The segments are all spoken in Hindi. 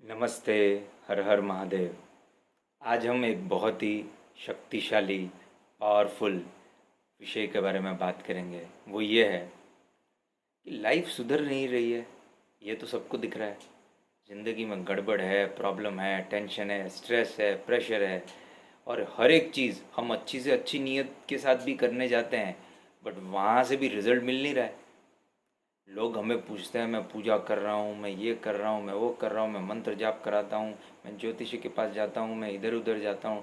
नमस्ते। हर हर महादेव। आज हम एक बहुत ही शक्तिशाली पावरफुल विषय के बारे में बात करेंगे। वो ये है कि लाइफ सुधर नहीं रही है। ये तो सबको दिख रहा है। ज़िंदगी में गड़बड़ है, प्रॉब्लम है, टेंशन है, स्ट्रेस है, प्रेशर है। और हर एक चीज़ हम अच्छी से अच्छी नीयत के साथ भी करने जाते हैं, बट वहाँ से भी रिजल्ट मिल नहीं रहा है। लोग हमें पूछते हैं, मैं पूजा कर रहा हूँ, मैं ये कर रहा हूँ, मैं वो कर रहा हूँ, मैं मंत्र जाप कराता हूँ, मैं ज्योतिषी के पास जाता हूँ, मैं इधर उधर जाता हूँ,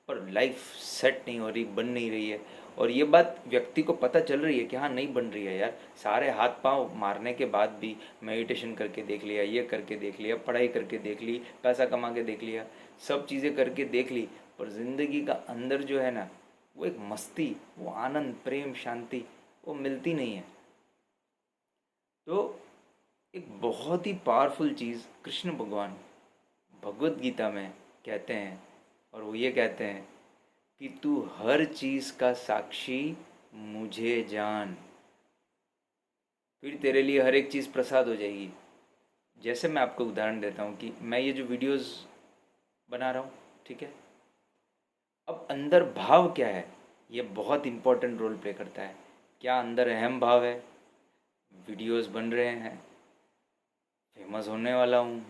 पर लाइफ सेट नहीं हो रही, बन नहीं रही है। और ये बात व्यक्ति को पता चल रही है कि हाँ, नहीं बन रही है यार। सारे हाथ पांव मारने के बाद भी मेडिटेशन करके देख लिया, ये करके देख लिया, पढ़ाई करके देख ली, पैसा कमा के देख लिया, सब चीज़ें करके देख ली, पर ज़िंदगी का अंदर जो है ना, वो एक मस्ती, वो आनंद, प्रेम, शांति, वो मिलती नहीं है। तो एक बहुत ही पावरफुल चीज़ कृष्ण भगवान भगवत गीता में कहते हैं, और वो ये कहते हैं कि तू हर चीज़ का साक्षी मुझे जान, फिर तेरे लिए हर एक चीज़ प्रसाद हो जाएगी। जैसे मैं आपको उदाहरण देता हूँ कि मैं ये जो वीडियोस बना रहा हूँ, ठीक है, अब अंदर भाव क्या है, ये बहुत इम्पोर्टेंट रोल प्ले करता है। क्या अंदर अहम भाव है, वीडियोस बन रहे हैं, फेमस होने वाला हूँ,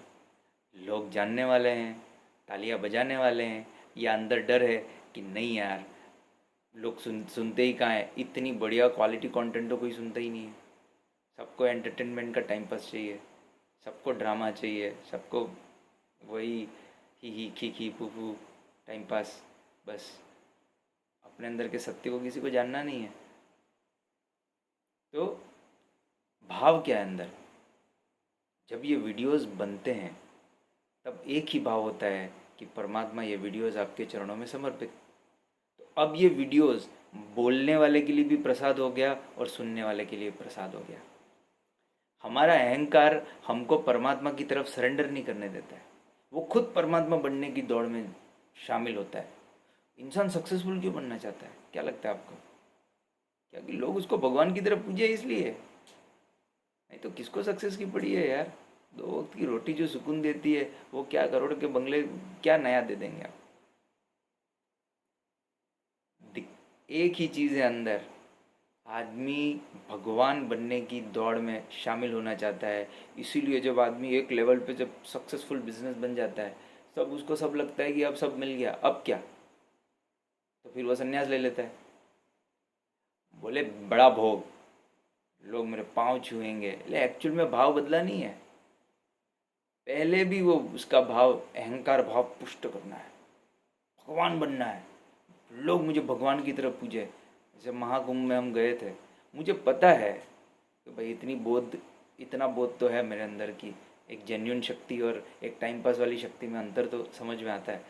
लोग जानने वाले हैं, तालियां बजाने वाले हैं, या अंदर डर है कि नहीं यार, लोग सुनते ही कहाँ है, इतनी बढ़िया क्वालिटी कंटेंट तो कोई सुनता ही नहीं है। सबको एंटरटेनमेंट का टाइम पास चाहिए, सबको ड्रामा चाहिए, सबको वही ही खी खी फू फू टाइम पास, बस। अपने अंदर के सत्य को किसी को जानना नहीं है। तो भाव क्या है अंदर? जब ये वीडियोस बनते हैं तब एक ही भाव होता है कि परमात्मा, ये वीडियोस आपके चरणों में समर्पित। तो अब ये वीडियोस बोलने वाले के लिए भी प्रसाद हो गया और सुनने वाले के लिए प्रसाद हो गया। हमारा अहंकार हमको परमात्मा की तरफ सरेंडर नहीं करने देता है। वो खुद परमात्मा बनने की दौड़ में शामिल होता है। इंसान सक्सेसफुल क्यों बनना चाहता है, क्या लगता है आपको? क्या कि लोग उसको भगवान की तरफ पूजे इसलिए? नहीं तो किसको सक्सेस की पड़ी है यार। दो वक्त की रोटी जो सुकून देती है, वो क्या करोड़ के बंगले क्या नया दे देंगे आप? एक ही चीज़ है अंदर। आदमी भगवान बनने की दौड़ में शामिल होना चाहता है। इसीलिए जब आदमी एक लेवल पे जब सक्सेसफुल बिजनेस बन जाता है, सब उसको सब लगता है कि अब सब मिल गया, अब क्या। तो फिर वो संन्यास ले लेता है। बोले बड़ा भोग, लोग मेरे पाँव छुएंगे, ले एक्चुअल में भाव बदला नहीं है। पहले भी वो उसका भाव, अहंकार भाव पुष्ट करना है, भगवान बनना है, लोग मुझे भगवान की तरफ पूजे। जैसे महाकुंभ में हम गए थे, मुझे पता है कि भाई इतना बोध तो है मेरे अंदर की, एक जेन्यून शक्ति और एक टाइम पास वाली शक्ति में अंतर तो समझ में आता है।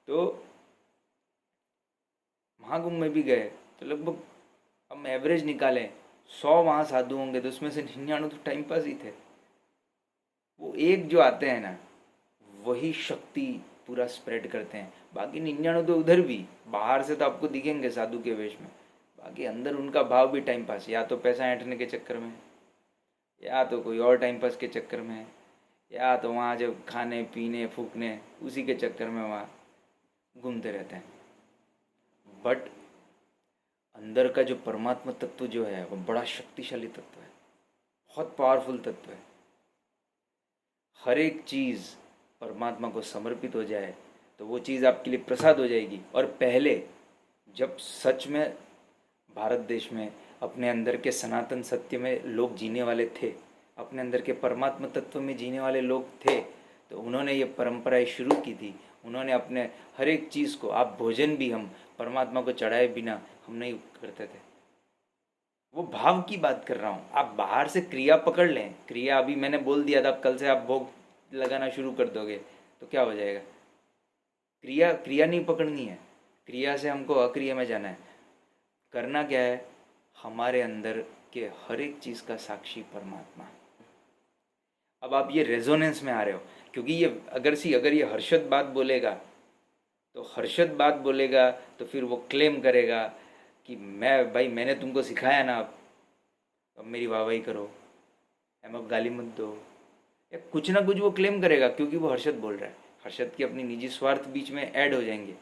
तो महाकुंभ में भी गए तो लगभग हम एवरेज निकालें, 100 वहाँ साधु होंगे तो उसमें से 99 तो टाइम पास ही थे। वो एक जो आते हैं ना, वही शक्ति पूरा स्प्रेड करते हैं। बाकी 99 तो उधर भी बाहर से तो आपको दिखेंगे साधु के वेश में, बाकी अंदर उनका भाव भी टाइम पास, या तो पैसा ऐंठने के चक्कर में, या तो कोई और टाइम पास के चक्कर में, या तो वहाँ जब खाने पीने फूकने उसी के चक्कर में वहाँ घूमते रहते हैं। बट अंदर का जो परमात्मा तत्व जो है, वो बड़ा शक्तिशाली तत्व है, बहुत पावरफुल तत्व है। हर एक चीज़ परमात्मा को समर्पित हो जाए तो वो चीज़ आपके लिए प्रसाद हो जाएगी। और पहले जब सच में भारत देश में अपने अंदर के सनातन सत्य में लोग जीने वाले थे, अपने अंदर के परमात्मा तत्व में जीने वाले लोग थे, तो उन्होंने ये परंपराएं शुरू की थी। उन्होंने अपने हर एक चीज़ को, आप भोजन भी हम परमात्मा को चढ़ाए बिना हम नहीं करते थे। वो भाव की बात कर रहा हूँ। आप बाहर से क्रिया पकड़ लें, क्रिया अभी मैंने बोल दिया था, अब कल से आप भोग लगाना शुरू कर दोगे तो क्या हो जाएगा? क्रिया क्रिया नहीं पकड़नी है, क्रिया से हमको अक्रिया में जाना है। करना क्या है? हमारे अंदर के हर एक चीज़ का साक्षी परमात्मा। अब आप ये रेजोनेंस में आ रहे हो, क्योंकि ये अगर ये हर्षद बात बोलेगा, तो हर्षद बात बोलेगा तो फिर वो क्लेम करेगा कि मैं, भाई मैंने तुमको सिखाया ना, अब मेरी वाहवाही करो, अब गाली मत दो। या कुछ ना कुछ वो क्लेम करेगा, क्योंकि वो हर्षद बोल रहा है। हर्षद के अपनी निजी स्वार्थ बीच में ऐड हो जाएंगे।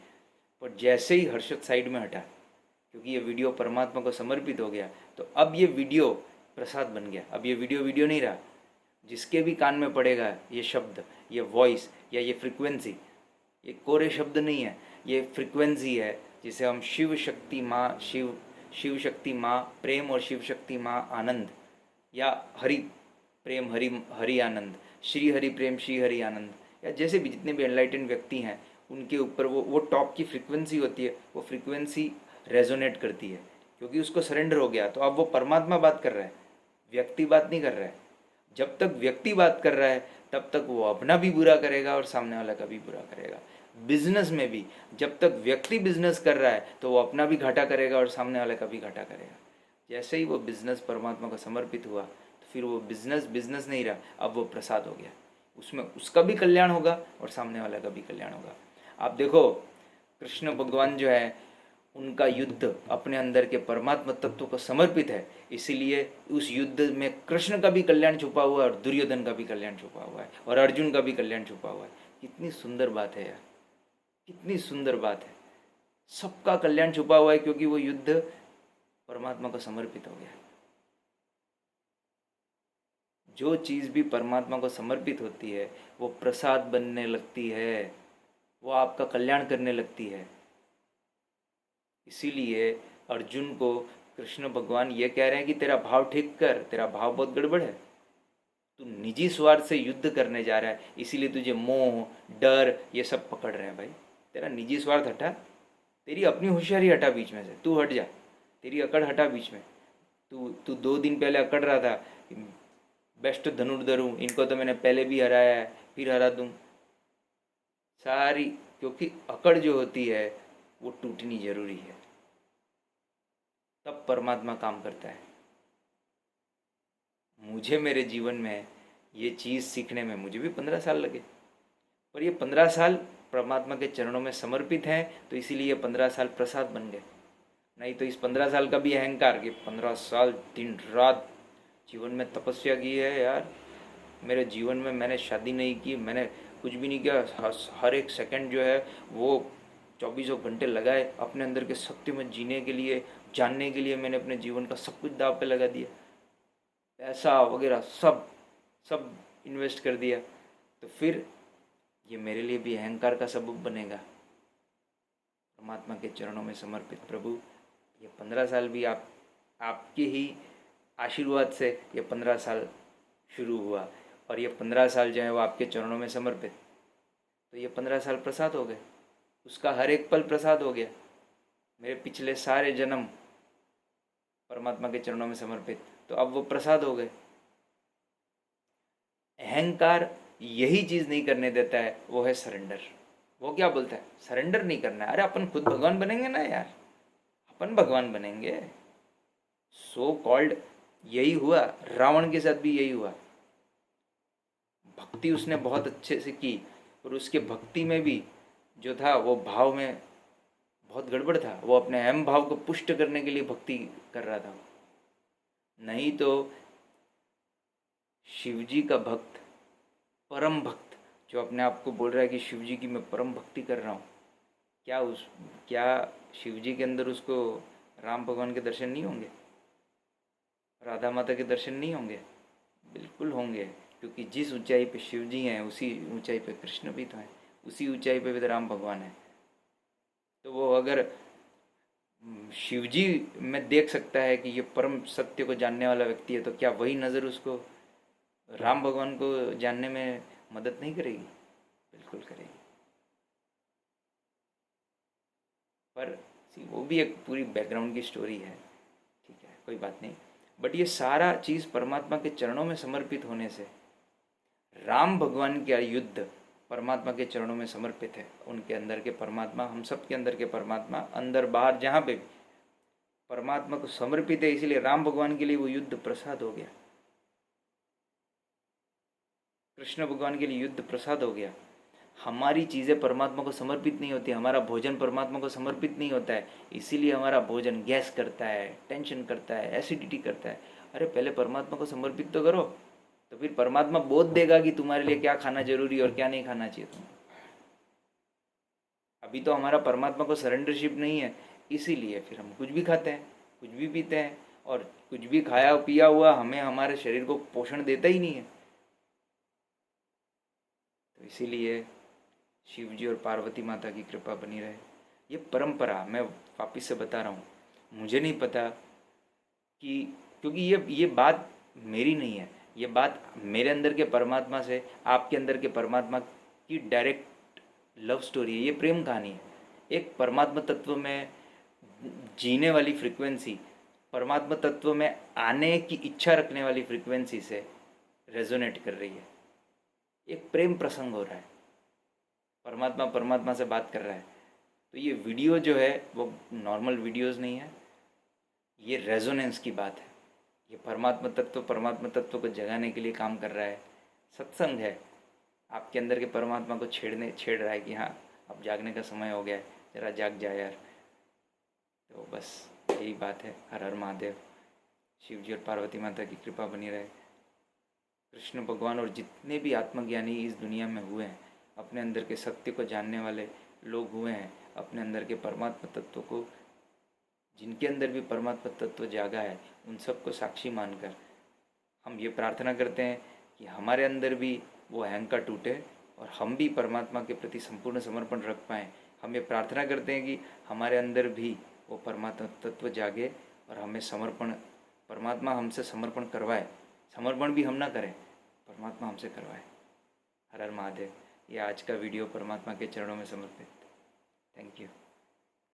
पर जैसे ही हर्षद साइड में हटा, क्योंकि ये वीडियो परमात्मा को समर्पित हो गया, तो अब ये वीडियो प्रसाद बन गया। अब ये वीडियो नहीं रहा। जिसके भी कान में पड़ेगा ये शब्द, ये वॉइस या ये फ्रिक्वेंसी, ये कोरे शब्द नहीं है, ये फ्रिक्वेंसी है, जिसे हम शिव शक्ति माँ, शिव शक्ति माँ प्रेम और शिव शक्ति माँ आनंद, या हरि प्रेम हरि आनंद, श्री हरि प्रेम श्री हरि आनंद, या जैसे भी जितने भी एनलाइटेंड व्यक्ति हैं उनके ऊपर वो टॉप की फ्रिक्वेंसी होती है, वो फ्रिक्वेंसी रेजोनेट करती है, क्योंकि उसको सरेंडर हो गया। तो अब वो परमात्मा बात कर रहा है, व्यक्ति बात नहीं कर रहा है। जब तक व्यक्ति बात कर रहा है तब तक वो अपना भी बुरा करेगा और सामने वाला का भी बुरा करेगा। बिजनेस में भी जब तक व्यक्ति बिजनेस कर रहा है तो वो अपना भी घाटा करेगा और सामने वाले का भी घाटा करेगा। जैसे ही वो बिजनेस परमात्मा को समर्पित हुआ तो फिर वो बिजनेस नहीं रहा, अब वो प्रसाद हो गया। उसमें उसका भी कल्याण होगा और सामने वाला का भी कल्याण होगा। आप देखो, कृष्ण भगवान जो है उनका युद्ध अपने अंदर के परमात्मा तत्व को समर्पित है, इसीलिए उस युद्ध में कृष्ण का भी कल्याण छुपा हुआ है और दुर्योधन का भी कल्याण छुपा हुआ है और अर्जुन का भी कल्याण छुपा हुआ है। कितनी सुंदर बात है यार, कितनी सुंदर बात है। सबका कल्याण छुपा हुआ है क्योंकि वो युद्ध परमात्मा को समर्पित हो गया। जो चीज़ भी परमात्मा को समर्पित होती है वो प्रसाद बनने लगती है, वो आपका कल्याण करने लगती है। इसीलिए अर्जुन को कृष्ण भगवान ये कह रहे हैं कि तेरा भाव ठीक कर, तेरा भाव बहुत गड़बड़ है, तू निजी स्वार्थ से युद्ध करने जा रहा है, इसीलिए तुझे मोह डर ये सब पकड़ रहे हैं। भाई तेरा निजी स्वार्थ हटा, तेरी अपनी होशियारी हटा बीच में से, तू हट जा, तेरी अकड़ हटा बीच में। तू 2 दिन पहले अकड़ रहा था बेस्ट धनुर्धर हूँ, इनको तो मैंने पहले भी हराया है, फिर हरा दूँ सारी, क्योंकि अकड़ जो होती है वो टूटनी जरूरी है, तब परमात्मा काम करता है। मुझे मेरे जीवन में ये चीज़ सीखने में मुझे भी 15 साल लगे, पर ये 15 साल परमात्मा के चरणों में समर्पित हैं, तो इसीलिए ये 15 साल प्रसाद बन गए। नहीं तो इस 15 साल का भी अहंकार कि 15 साल दिन रात जीवन में तपस्या की है यार। मेरे जीवन में मैंने शादी नहीं की, मैंने कुछ भी नहीं किया, हर एक सेकंड जो है वो 24 घंटे लगाए अपने अंदर के सत्य में जीने के लिए, जानने के लिए। मैंने अपने जीवन का सब कुछ दाव पे लगा दिया, पैसा वगैरह सब इन्वेस्ट कर दिया, तो फिर ये मेरे लिए भी अहंकार का सबब बनेगा। परमात्मा के चरणों में समर्पित प्रभु, ये 15 साल भी आपके ही आशीर्वाद से ये 15 साल शुरू हुआ, और ये 15 साल जो है वो आपके चरणों में समर्पित, तो ये 15 साल प्रसाद हो गए। उसका हर एक पल प्रसाद हो गया। मेरे पिछले सारे जन्म परमात्मा के चरणों में समर्पित, तो अब वो प्रसाद हो गए। अहंकार यही चीज़ नहीं करने देता है, वो है सरेंडर। वो क्या बोलता है, सरेंडर नहीं करना है। अरे अपन खुद भगवान बनेंगे ना यार, अपन भगवान बनेंगे। सो कॉल्ड यही हुआ, रावण के साथ भी यही हुआ। भक्ति उसने बहुत अच्छे से की, और उसके भक्ति में भी जो था वो भाव में बहुत गड़बड़ था। वो अपने अहम भाव को पुष्ट करने के लिए भक्ति कर रहा था। नहीं तो शिवजी का भक्त, परम भक्त, जो अपने आप को बोल रहा है कि शिवजी की मैं परम भक्ति कर रहा हूँ, क्या शिवजी के अंदर उसको राम भगवान के दर्शन नहीं होंगे, राधा माता के दर्शन नहीं होंगे? बिल्कुल होंगे, क्योंकि जिस ऊंचाई पे शिवजी हैं उसी ऊंचाई पे कृष्ण भी तो हैं, उसी ऊंचाई पे भी तो राम भगवान है। तो वो अगर शिवजी में देख सकता है कि ये परम सत्य को जानने वाला व्यक्ति है, तो क्या वही नज़र उसको राम भगवान को जानने में मदद नहीं करेगी? बिल्कुल करेगी। पर वो भी एक पूरी बैकग्राउंड की स्टोरी है, ठीक है, कोई बात नहीं। बट ये सारा चीज़ परमात्मा के चरणों में समर्पित होने से, राम भगवान का युद्ध परमात्मा के चरणों में समर्पित है। उनके अंदर के परमात्मा, हम सब के अंदर के परमात्मा, अंदर बाहर जहाँ पे भी परमात्मा को समर्पित है, इसीलिए राम भगवान के लिए वो युद्ध प्रसाद हो गया, कृष्ण भगवान के लिए युद्ध प्रसाद हो गया। हमारी चीज़ें परमात्मा को समर्पित नहीं होती, हमारा भोजन परमात्मा को समर्पित नहीं होता है, इसीलिए हमारा भोजन गैस करता है, टेंशन करता है, एसिडिटी करता है। अरे पहले परमात्मा को समर्पित तो करो, तो फिर परमात्मा बोध देगा कि तुम्हारे लिए क्या खाना जरूरी और क्या नहीं खाना चाहिए तुम्हें। अभी तो हमारा परमात्मा को सरेंडरशिप नहीं है, इसीलिए फिर हम कुछ भी खाते हैं, कुछ भी पीते हैं, और कुछ भी खाया पिया हुआ हमें हमारे शरीर को पोषण देता ही नहीं है। तो इसीलिए शिव जी और पार्वती माता की कृपा बनी रहे। ये परंपरा, मैं वापिस से बता रहा हूँ, मुझे नहीं पता कि, क्योंकि ये बात मेरी नहीं है, ये बात मेरे अंदर के परमात्मा से आपके अंदर के परमात्मा की डायरेक्ट लव स्टोरी है, ये प्रेम कहानी है। एक परमात्मा तत्व में जीने वाली फ्रिक्वेंसी, परमात्मा तत्व में आने की इच्छा रखने वाली फ्रिक्वेंसी से रेजोनेट कर रही है। एक प्रेम प्रसंग हो रहा है, परमात्मा परमात्मा से बात कर रहा है। तो ये वीडियो जो है वो नॉर्मल वीडियोस नहीं है, ये रेजोनेंस की बात है। ये परमात्मा तत्व को जगाने के लिए काम कर रहा है। सत्संग है, आपके अंदर के परमात्मा को छेड़ रहा है कि हाँ अब जागने का समय हो गया है, जरा जाग जा यार। तो बस यही बात है। हर हर महादेव। शिव जी और पार्वती माता की कृपा बनी रहे। कृष्ण भगवान और जितने भी आत्मज्ञानी इस दुनिया में हुए हैं, अपने अंदर के सत्य को जानने वाले लोग हुए हैं, अपने अंदर के परमात्मा तत्व को, जिनके अंदर भी परमात्मा तत्व जागा है, उन सबको साक्षी मानकर हम ये प्रार्थना करते हैं कि हमारे अंदर भी वो अहंकार टूटे और हम भी परमात्मा के प्रति संपूर्ण समर्पण रख पाएँ। हम ये प्रार्थना करते हैं कि हमारे अंदर भी वो परमात्मा तत्व जागे और हमें समर्पण, परमात्मा हमसे समर्पण करवाए। समर्पण भी हम ना करें, परमात्मा हमसे करवाए। हर हर महादेव। ये आज का वीडियो परमात्मा के चरणों में समर्पित। Thank you.